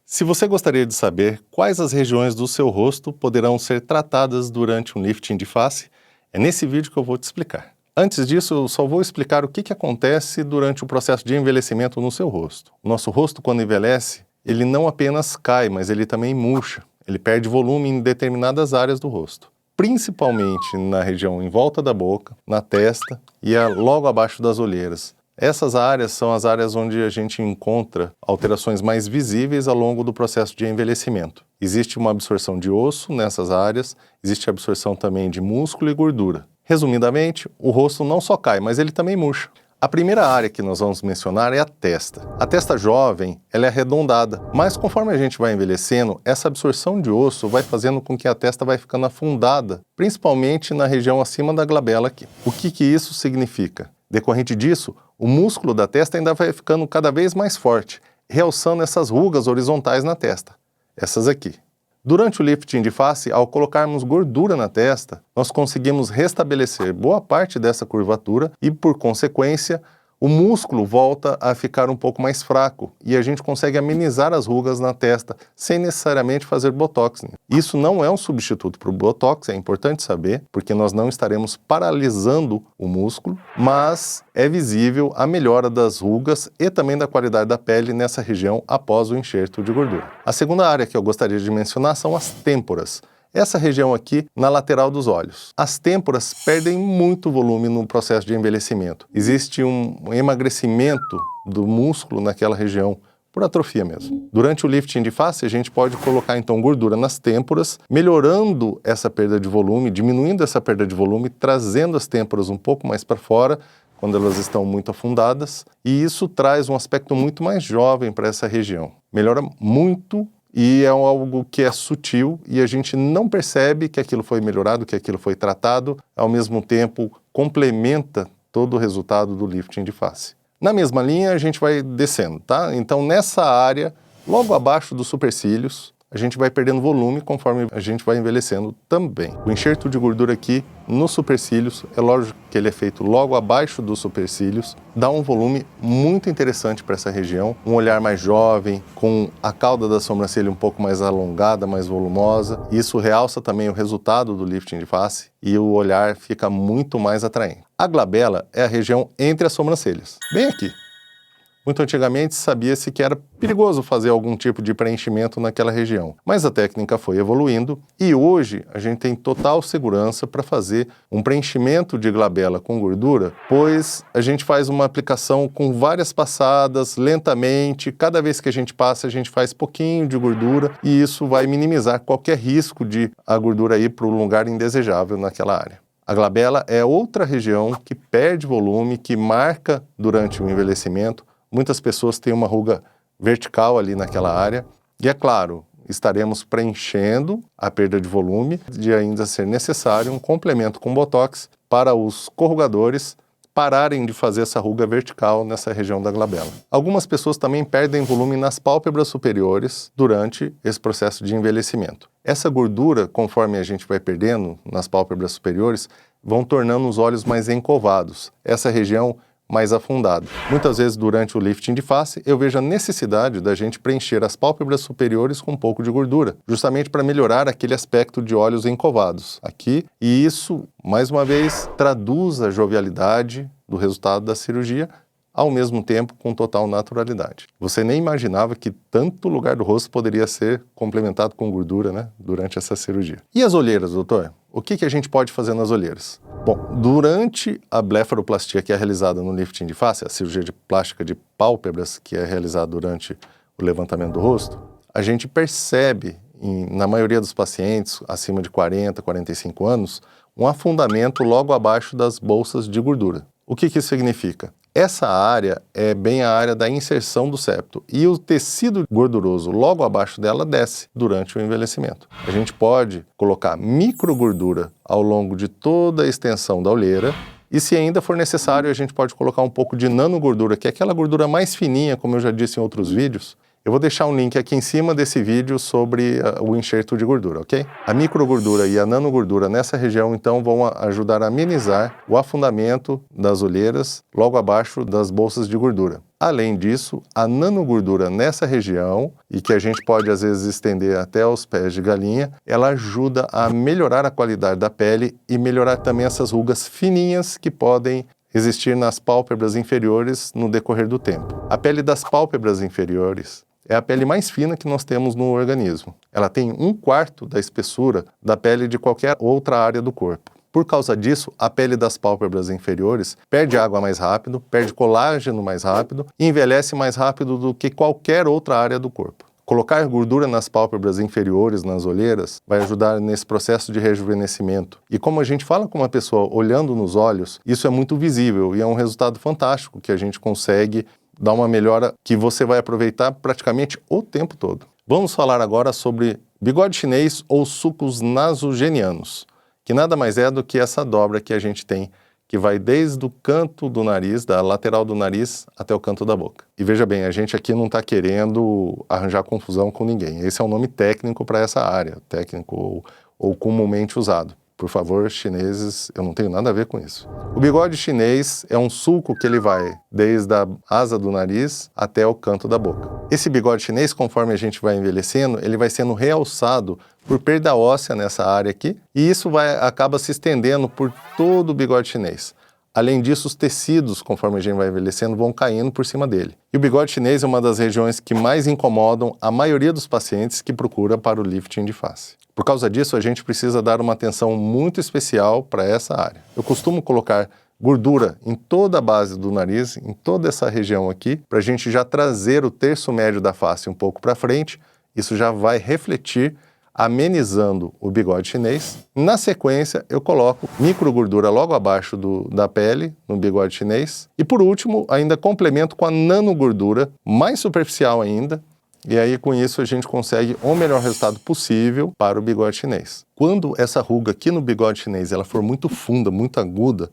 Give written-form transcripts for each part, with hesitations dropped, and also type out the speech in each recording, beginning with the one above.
Se você gostaria de saber quais as regiões do seu rosto poderão ser tratadas durante um lifting de face, é nesse vídeo que eu vou te explicar. Antes disso, eu só vou explicar o que acontece durante o processo de envelhecimento no seu rosto. O nosso rosto, quando envelhece, ele não apenas cai, mas ele também murcha. Ele perde volume em determinadas áreas do rosto, principalmente na região em volta da boca, na testa e logo abaixo das olheiras. Essas áreas são as áreas onde a gente encontra alterações mais visíveis ao longo do processo de envelhecimento. Existe uma absorção de osso nessas áreas, existe absorção também de músculo e gordura. Resumidamente, o rosto não só cai, mas ele também murcha. A primeira área que nós vamos mencionar é a testa. A testa jovem, ela é arredondada, mas conforme a gente vai envelhecendo, essa absorção de osso vai fazendo com que a testa vai ficando afundada, principalmente na região acima da glabela aqui. O que isso significa? Decorrente disso, o músculo da testa ainda vai ficando cada vez mais forte, realçando essas rugas horizontais na testa, essas aqui. Durante o lifting de face, ao colocarmos gordura na testa, nós conseguimos restabelecer boa parte dessa curvatura e, por consequência, o músculo volta a ficar um pouco mais fraco e a gente consegue amenizar as rugas na testa sem necessariamente fazer botox. Isso não é um substituto para o botox, é importante saber, porque nós não estaremos paralisando o músculo, mas é visível a melhora das rugas e também da qualidade da pele nessa região após o enxerto de gordura. A segunda área que eu gostaria de mencionar são as têmporas. Essa região aqui na lateral dos olhos. As têmporas perdem muito volume no processo de envelhecimento. Existe um emagrecimento do músculo naquela região, por atrofia mesmo. Durante o lifting de face, a gente pode colocar então gordura nas têmporas, melhorando essa perda de volume, diminuindo essa perda de volume, trazendo as têmporas um pouco mais para fora, quando elas estão muito afundadas, e isso traz um aspecto muito mais jovem para essa região. Melhora muito. E é algo que é sutil e a gente não percebe que aquilo foi melhorado, que aquilo foi tratado, ao mesmo tempo complementa todo o resultado do lifting de face. Na mesma linha a gente vai descendo, tá? Então nessa área, logo abaixo dos supercílios, a gente vai perdendo volume conforme a gente vai envelhecendo também. O enxerto de gordura aqui nos supercílios, é lógico que ele é feito logo abaixo dos supercílios, dá um volume muito interessante para essa região, um olhar mais jovem, com a cauda da sobrancelha um pouco mais alongada, mais volumosa. Isso realça também o resultado do lifting de face e o olhar fica muito mais atraente. A glabela é a região entre as sobrancelhas, bem aqui. Muito antigamente sabia-se que era perigoso fazer algum tipo de preenchimento naquela região, mas a técnica foi evoluindo e hoje a gente tem total segurança para fazer um preenchimento de glabela com gordura, pois a gente faz uma aplicação com várias passadas, lentamente, cada vez que a gente passa a gente faz pouquinho de gordura e isso vai minimizar qualquer risco de a gordura ir para um lugar indesejável naquela área. A glabela é outra região que perde volume, que marca durante o envelhecimento. Muitas pessoas têm uma ruga vertical ali naquela área e, é claro, estaremos preenchendo a perda de volume de ainda ser necessário um complemento com botox para os corrugadores pararem de fazer essa ruga vertical nessa região da glabela. Algumas pessoas também perdem volume nas pálpebras superiores durante esse processo de envelhecimento. Essa gordura, conforme a gente vai perdendo nas pálpebras superiores, vão tornando os olhos mais encovados. Essa região mais afundado. Muitas vezes durante o lifting de face eu vejo a necessidade da gente preencher as pálpebras superiores com um pouco de gordura, justamente para melhorar aquele aspecto de olhos encovados aqui, e isso, mais uma vez, traduz a jovialidade do resultado da cirurgia, ao mesmo tempo com total naturalidade. Você nem imaginava que tanto lugar do rosto poderia ser complementado com gordura, né, durante essa cirurgia. E as olheiras, doutor? O que a gente pode fazer nas olheiras? Bom, durante a blefaroplastia que é realizada no lifting de face, a cirurgia de plástica de pálpebras que é realizada durante o levantamento do rosto, a gente percebe, na maioria dos pacientes, acima de 40, 45 anos, um afundamento logo abaixo das bolsas de gordura. O que isso significa? Essa área é bem a área da inserção do septo e o tecido gorduroso logo abaixo dela desce durante o envelhecimento. A gente pode colocar microgordura ao longo de toda a extensão da olheira e, se ainda for necessário, a gente pode colocar um pouco de nanogordura, que é aquela gordura mais fininha, como eu já disse em outros vídeos. Eu vou deixar um link aqui em cima desse vídeo sobre o enxerto de gordura, ok? A microgordura e a nanogordura nessa região, então, vão ajudar a amenizar o afundamento das olheiras logo abaixo das bolsas de gordura. Além disso, a nanogordura nessa região, e que a gente pode às vezes estender até aos pés de galinha, ela ajuda a melhorar a qualidade da pele e melhorar também essas rugas fininhas que podem existir nas pálpebras inferiores no decorrer do tempo. A pele das pálpebras inferiores é a pele mais fina que nós temos no organismo. Ela tem 1/4 da espessura da pele de qualquer outra área do corpo. Por causa disso, a pele das pálpebras inferiores perde água mais rápido, perde colágeno mais rápido e envelhece mais rápido do que qualquer outra área do corpo. Colocar gordura nas pálpebras inferiores, nas olheiras, vai ajudar nesse processo de rejuvenescimento. E como a gente fala com uma pessoa olhando nos olhos, isso é muito visível e é um resultado fantástico que a gente consegue dar uma melhora que você vai aproveitar praticamente o tempo todo. Vamos falar agora sobre bigode chinês ou sulcos nasogenianos, que nada mais é do que essa dobra que a gente tem, que vai desde o canto do nariz, da lateral do nariz, até o canto da boca. E veja bem, a gente aqui não está querendo arranjar confusão com ninguém. Esse é um nome técnico para essa área, técnico ou comumente usado. Por favor, chineses, eu não tenho nada a ver com isso. O bigode chinês é um sulco que ele vai desde a asa do nariz até o canto da boca. Esse bigode chinês, conforme a gente vai envelhecendo, ele vai sendo realçado por perda óssea nessa área aqui, e isso acaba se estendendo por todo o bigode chinês. Além disso, os tecidos, conforme a gente vai envelhecendo, vão caindo por cima dele. E o bigode chinês é uma das regiões que mais incomodam a maioria dos pacientes que procura para o lifting de face. Por causa disso, a gente precisa dar uma atenção muito especial para essa área. Eu costumo colocar gordura em toda a base do nariz, em toda essa região aqui, para a gente já trazer o terço médio da face um pouco para frente. Isso já vai refletir, amenizando o bigode chinês. Na sequência, eu coloco microgordura logo abaixo da pele, no bigode chinês. E por último, ainda complemento com a nanogordura, mais superficial ainda. E aí, com isso, a gente consegue o melhor resultado possível para o bigode chinês. Quando essa ruga aqui no bigode chinês ela for muito funda, muito aguda,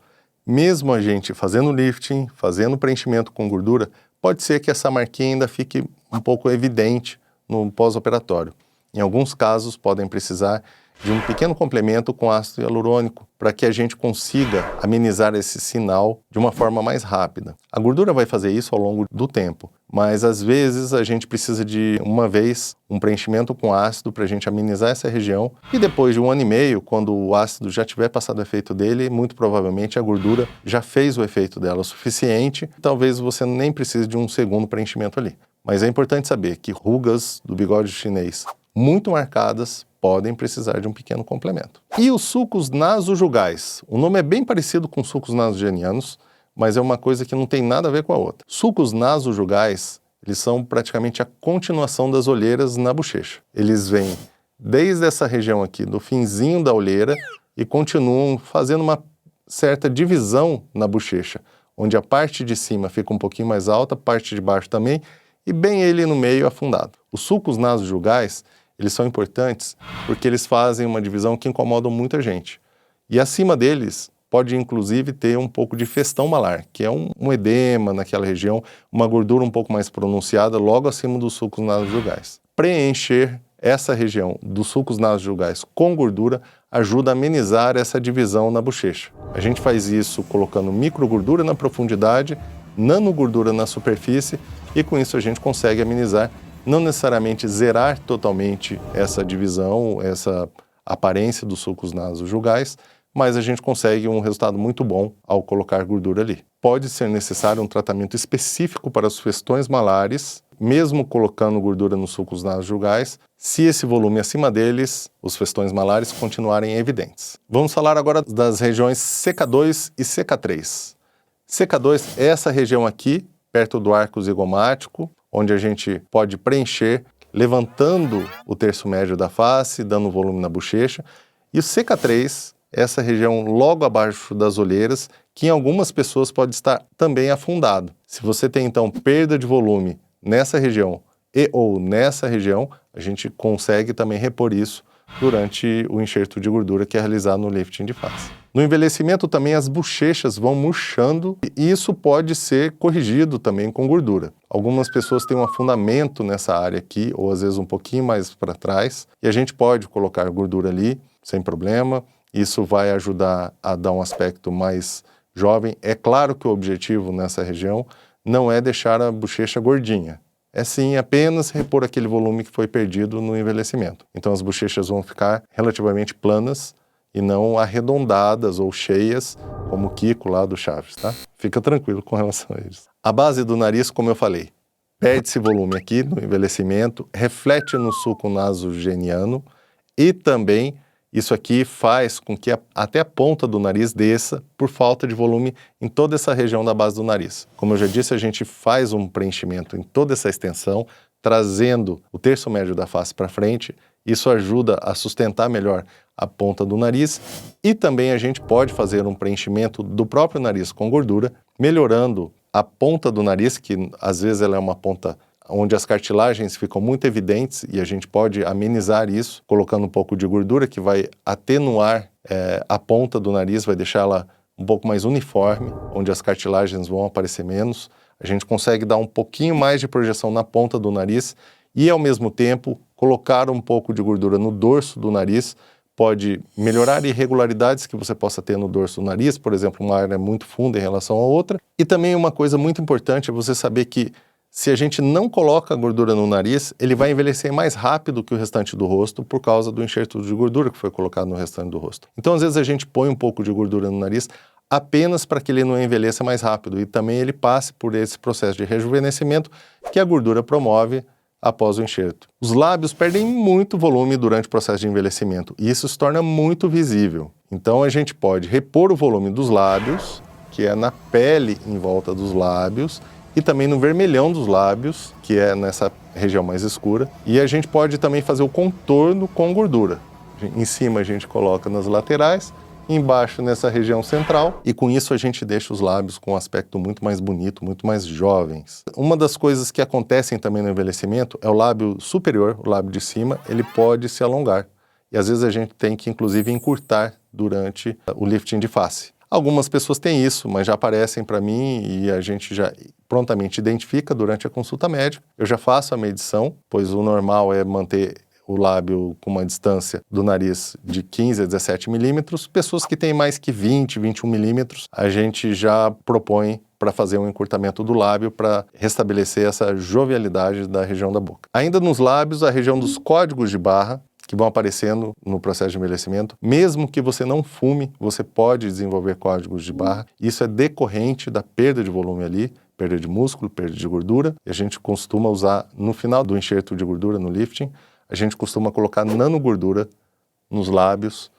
mesmo a gente fazendo lifting, fazendo preenchimento com gordura, pode ser que essa marquinha ainda fique um pouco evidente no pós-operatório. Em alguns casos, podem precisar de um pequeno complemento com ácido hialurônico para que a gente consiga amenizar esse sinal de uma forma mais rápida. A gordura vai fazer isso ao longo do tempo, mas às vezes a gente precisa de uma vez um preenchimento com ácido para a gente amenizar essa região e depois de 1 ano e meio, quando o ácido já tiver passado o efeito dele, muito provavelmente a gordura já fez o efeito dela o suficiente, talvez você nem precise de um segundo preenchimento ali. Mas é importante saber que rugas do bigode chinês muito marcadas podem precisar de um pequeno complemento. E os sulcos nasojugais? O nome é bem parecido com sulcos nasogenianos, mas é uma coisa que não tem nada a ver com a outra. Sulcos nasojugais, eles são praticamente a continuação das olheiras na bochecha. Eles vêm desde essa região aqui, do finzinho da olheira, e continuam fazendo uma certa divisão na bochecha, onde a parte de cima fica um pouquinho mais alta, a parte de baixo também, e bem ele no meio afundado. Os sulcos nasojugais, eles são importantes porque eles fazem uma divisão que incomoda muita gente. E acima deles pode inclusive ter um pouco de festão malar, que é um edema naquela região, uma gordura um pouco mais pronunciada logo acima dos sulcos nasojugais. Preencher essa região dos sulcos nasojugais com gordura ajuda a amenizar essa divisão na bochecha. A gente faz isso colocando microgordura na profundidade, nanogordura na superfície e com isso a gente consegue amenizar, não necessariamente zerar totalmente essa divisão, essa aparência dos sulcos nasojugais, mas a gente consegue um resultado muito bom ao colocar gordura ali. Pode ser necessário um tratamento específico para os festões malares, mesmo colocando gordura nos sulcos nasojugais, se esse volume acima deles, os festões malares, continuarem evidentes. Vamos falar agora das regiões CK2 e CK3. CK2 é essa região aqui, perto do arco zigomático, onde a gente pode preencher, levantando o terço médio da face, dando volume na bochecha. E o CK3 é essa região logo abaixo das olheiras, que em algumas pessoas pode estar também afundado. Se você tem, então, perda de volume nessa região e ou nessa região, a gente consegue também repor isso durante o enxerto de gordura que é realizado no lifting de face. No envelhecimento também as bochechas vão murchando e isso pode ser corrigido também com gordura. Algumas pessoas têm um afundamento nessa área aqui, ou às vezes um pouquinho mais para trás, e a gente pode colocar gordura ali sem problema. Isso vai ajudar a dar um aspecto mais jovem. É claro que o objetivo nessa região não é deixar a bochecha gordinha. É sim apenas repor aquele volume que foi perdido no envelhecimento. Então as bochechas vão ficar relativamente planas e não arredondadas ou cheias, como o Kiko lá do Chaves, tá? Fica tranquilo com relação a isso. A base do nariz, como eu falei, perde-se volume aqui no envelhecimento, reflete no sulco nasogeniano e também isso aqui faz com que até a ponta do nariz desça por falta de volume em toda essa região da base do nariz. Como eu já disse, a gente faz um preenchimento em toda essa extensão, trazendo o terço médio da face para frente. Isso ajuda a sustentar melhor a ponta do nariz e também a gente pode fazer um preenchimento do próprio nariz com gordura, melhorando a ponta do nariz, que às vezes ela é uma ponta onde as cartilagens ficam muito evidentes e a gente pode amenizar isso colocando um pouco de gordura que vai atenuar a ponta do nariz, vai deixá-la um pouco mais uniforme, onde as cartilagens vão aparecer menos. A gente consegue dar um pouquinho mais de projeção na ponta do nariz e, ao mesmo tempo, colocar um pouco de gordura no dorso do nariz pode melhorar irregularidades que você possa ter no dorso do nariz, por exemplo, uma área muito funda em relação a outra. E também uma coisa muito importante é você saber que se a gente não coloca gordura no nariz, ele vai envelhecer mais rápido que o restante do rosto por causa do enxerto de gordura que foi colocado no restante do rosto. Então, às vezes, a gente põe um pouco de gordura no nariz apenas para que ele não envelheça mais rápido e também ele passe por esse processo de rejuvenescimento que a gordura promove após o enxerto. Os lábios perdem muito volume durante o processo de envelhecimento e isso se torna muito visível. Então, a gente pode repor o volume dos lábios, que é na pele em volta dos lábios, e também no vermelhão dos lábios, que é nessa região mais escura. E a gente pode também fazer o contorno com gordura. Em cima a gente coloca nas laterais, embaixo nessa região central, e com isso a gente deixa os lábios com um aspecto muito mais bonito, muito mais jovens. Uma das coisas que acontecem também no envelhecimento é o lábio superior, o lábio de cima, ele pode se alongar. E às vezes a gente tem que inclusive encurtar durante o lifting de face. Algumas pessoas têm isso, mas já aparecem para mim e a gente já prontamente identifica durante a consulta médica. Eu já faço a medição, pois o normal é manter o lábio com uma distância do nariz de 15 a 17 milímetros. Pessoas que têm mais que 20, 21 milímetros, a gente já propõe para fazer um encurtamento do lábio para restabelecer essa jovialidade da região da boca. Ainda nos lábios, a região dos códigos de barra, que vão aparecendo no processo de envelhecimento. Mesmo que você não fume, você pode desenvolver códigos de barra. Isso é decorrente da perda de volume ali, perda de músculo, perda de gordura. E a gente costuma usar, no final do enxerto de gordura, no lifting, a gente costuma colocar nanogordura nos lábios,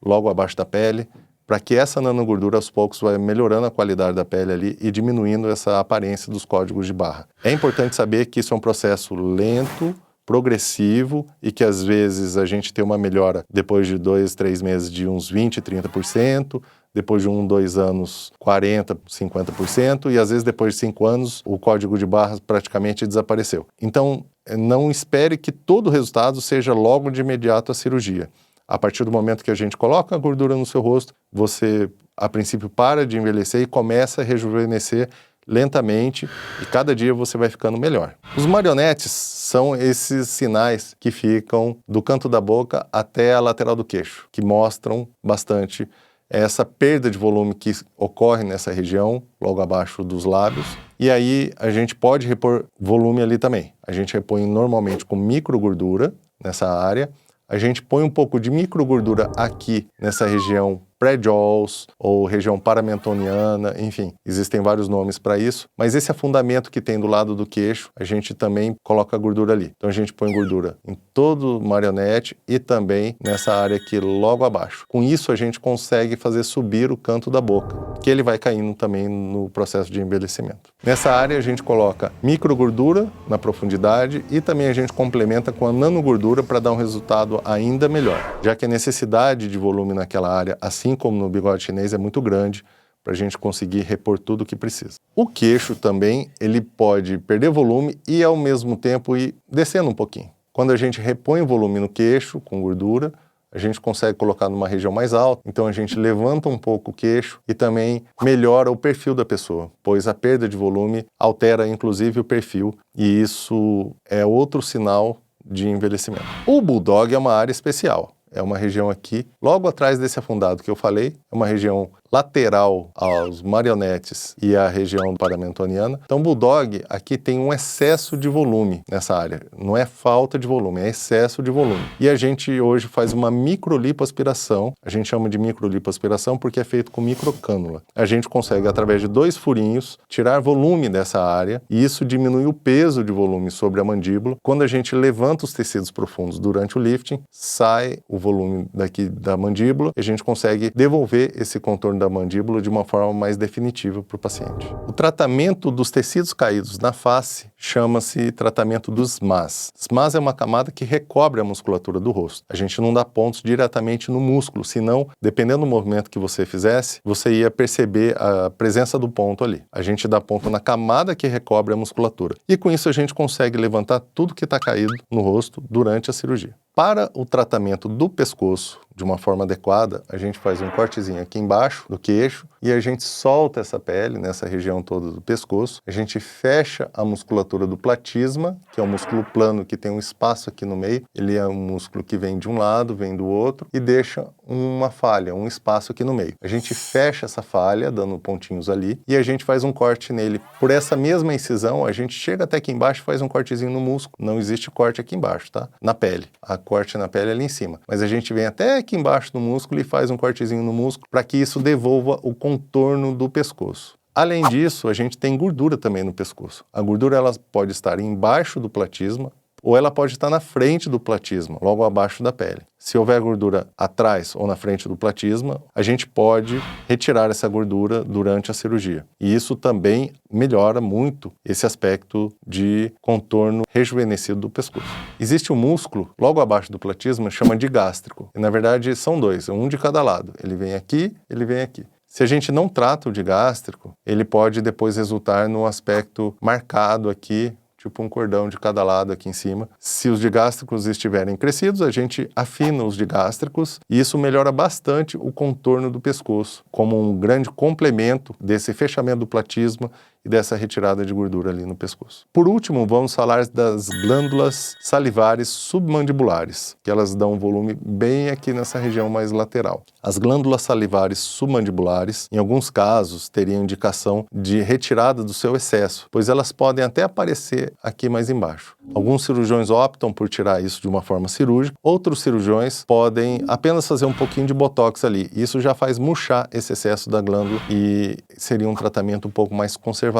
logo abaixo da pele, para que essa nanogordura aos poucos vai melhorando a qualidade da pele ali e diminuindo essa aparência dos códigos de barra. É importante saber que isso é um processo lento, progressivo e que às vezes a gente tem uma melhora depois de 2, 3 meses de uns 20, 30%, depois de 1, 2 anos 40, 50% e às vezes depois de 5 anos o código de barras praticamente desapareceu. Então não espere que todo o resultado seja logo de imediato a cirurgia. A partir do momento que a gente coloca a gordura no seu rosto, você a princípio para de envelhecer e começa a rejuvenescer lentamente e cada dia você vai ficando melhor. Os marionetes são esses sinais que ficam do canto da boca até a lateral do queixo, que mostram bastante essa perda de volume que ocorre nessa região, logo abaixo dos lábios. E aí a gente pode repor volume ali também. A gente repõe normalmente com microgordura nessa área. A gente põe um pouco de microgordura aqui nessa região pré-jaws ou região paramentoniana, enfim, existem vários nomes para isso, mas esse afundamento que tem do lado do queixo, a gente também coloca gordura ali. Então a gente põe gordura em todo o marionete e também nessa área aqui logo abaixo. Com isso a gente consegue fazer subir o canto da boca, que ele vai caindo também no processo de envelhecimento. Nessa área a gente coloca microgordura na profundidade e também a gente complementa com a nanogordura para dar um resultado ainda melhor, já que a necessidade de volume naquela área, assim como no bigode chinês, é muito grande para a gente conseguir repor tudo o que precisa. O queixo também, ele pode perder volume e ao mesmo tempo ir descendo um pouquinho. Quando a gente repõe o volume no queixo com gordura, a gente consegue colocar numa região mais alta, então a gente levanta um pouco o queixo e também melhora o perfil da pessoa, pois a perda de volume altera inclusive o perfil e isso é outro sinal de envelhecimento. O Bulldog é uma área especial, é uma região aqui, logo atrás desse afundado que eu falei, é uma região lateral aos marionetes e à região paramentoniana. Então, o Bulldog aqui tem um excesso de volume nessa área. Não é falta de volume, é excesso de volume. E a gente hoje faz uma microlipoaspiração. A gente chama de microlipoaspiração porque é feito com microcânula. A gente consegue, através de 2 furinhos, tirar volume dessa área e isso diminui o peso de volume sobre a mandíbula. Quando a gente levanta os tecidos profundos durante o lifting, sai o volume daqui da mandíbula e a gente consegue devolver esse contorno da mandíbula de uma forma mais definitiva para o paciente. O tratamento dos tecidos caídos na face chama-se tratamento dos SMAS. SMAS é uma camada que recobre a musculatura do rosto. A gente não dá pontos diretamente no músculo, senão, dependendo do movimento que você fizesse, você ia perceber a presença do ponto ali. A gente dá ponto na camada que recobre a musculatura. E com isso a gente consegue levantar tudo que está caído no rosto durante a cirurgia. Para o tratamento do pescoço, de uma forma adequada, a gente faz um cortezinho aqui embaixo do queixo e a gente solta essa pele nessa região toda do pescoço. A gente fecha a musculatura do platisma, que é um músculo plano que tem um espaço aqui no meio. Ele é um músculo que vem de um lado, vem do outro e deixa uma falha, um espaço aqui no meio. A gente fecha essa falha, dando pontinhos ali, e a gente faz um corte nele. Por essa mesma incisão, a gente chega até aqui embaixo e faz um cortezinho no músculo. Não existe corte aqui embaixo, tá? Na pele. A corte na pele é ali em cima. Mas a gente vem até aqui embaixo do músculo e faz um cortezinho no músculo para que isso devolva o contorno do pescoço. Além disso, a gente tem gordura também no pescoço. A gordura ela pode estar embaixo do platisma ou ela pode estar na frente do platisma, logo abaixo da pele. Se houver gordura atrás ou na frente do platisma, a gente pode retirar essa gordura durante a cirurgia. E isso também melhora muito esse aspecto de contorno rejuvenescido do pescoço. Existe um músculo logo abaixo do platisma, chama de gástrico. E, na verdade, são 2, um de cada lado. Ele vem aqui, ele vem aqui. Se a gente não trata o digástrico, ele pode depois resultar num aspecto marcado aqui, tipo um cordão de cada lado aqui em cima. Se os digástricos estiverem crescidos, a gente afina os digástricos e isso melhora bastante o contorno do pescoço, como um grande complemento desse fechamento do platisma e dessa retirada de gordura ali no pescoço. Por último, vamos falar das glândulas salivares submandibulares, que elas dão um volume bem aqui nessa região mais lateral. As glândulas salivares submandibulares, em alguns casos, teriam indicação de retirada do seu excesso, pois elas podem até aparecer aqui mais embaixo. Alguns cirurgiões optam por tirar isso de uma forma cirúrgica, outros cirurgiões podem apenas fazer um pouquinho de botox ali. Isso já faz murchar esse excesso da glândula e seria um tratamento um pouco mais conservador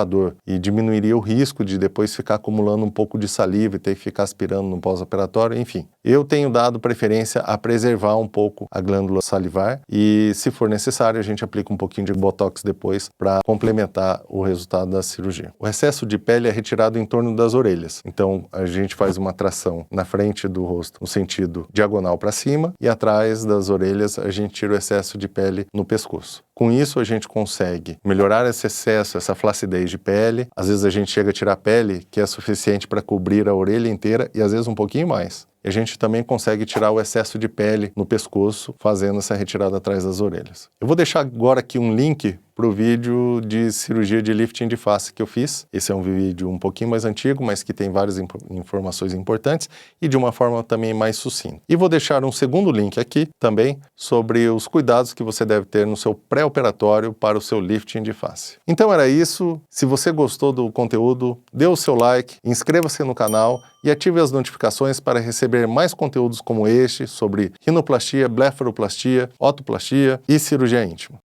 e diminuiria o risco de depois ficar acumulando um pouco de saliva e ter que ficar aspirando no pós-operatório, enfim. Eu tenho dado preferência a preservar um pouco a glândula salivar e, se for necessário, a gente aplica um pouquinho de botox depois para complementar o resultado da cirurgia. O excesso de pele é retirado em torno das orelhas, então a gente faz uma tração na frente do rosto no sentido diagonal para cima e atrás das orelhas a gente tira o excesso de pele no pescoço. Com isso a gente consegue melhorar esse excesso, essa flacidez de pele. Às vezes a gente chega a tirar pele que é suficiente para cobrir a orelha inteira e às vezes um pouquinho mais. E a gente também consegue tirar o excesso de pele no pescoço fazendo essa retirada atrás das orelhas. Eu vou deixar agora aqui um link para o vídeo de cirurgia de lifting de face que eu fiz. Esse é um vídeo um pouquinho mais antigo, mas que tem várias informações importantes e de uma forma também mais sucinta. E vou deixar um segundo link aqui também sobre os cuidados que você deve ter no seu pré-operatório para o seu lifting de face. Então era isso. Se você gostou do conteúdo, dê o seu like, inscreva-se no canal e ative as notificações para receber mais conteúdos como este sobre rinoplastia, blefaroplastia, otoplastia e cirurgia íntima.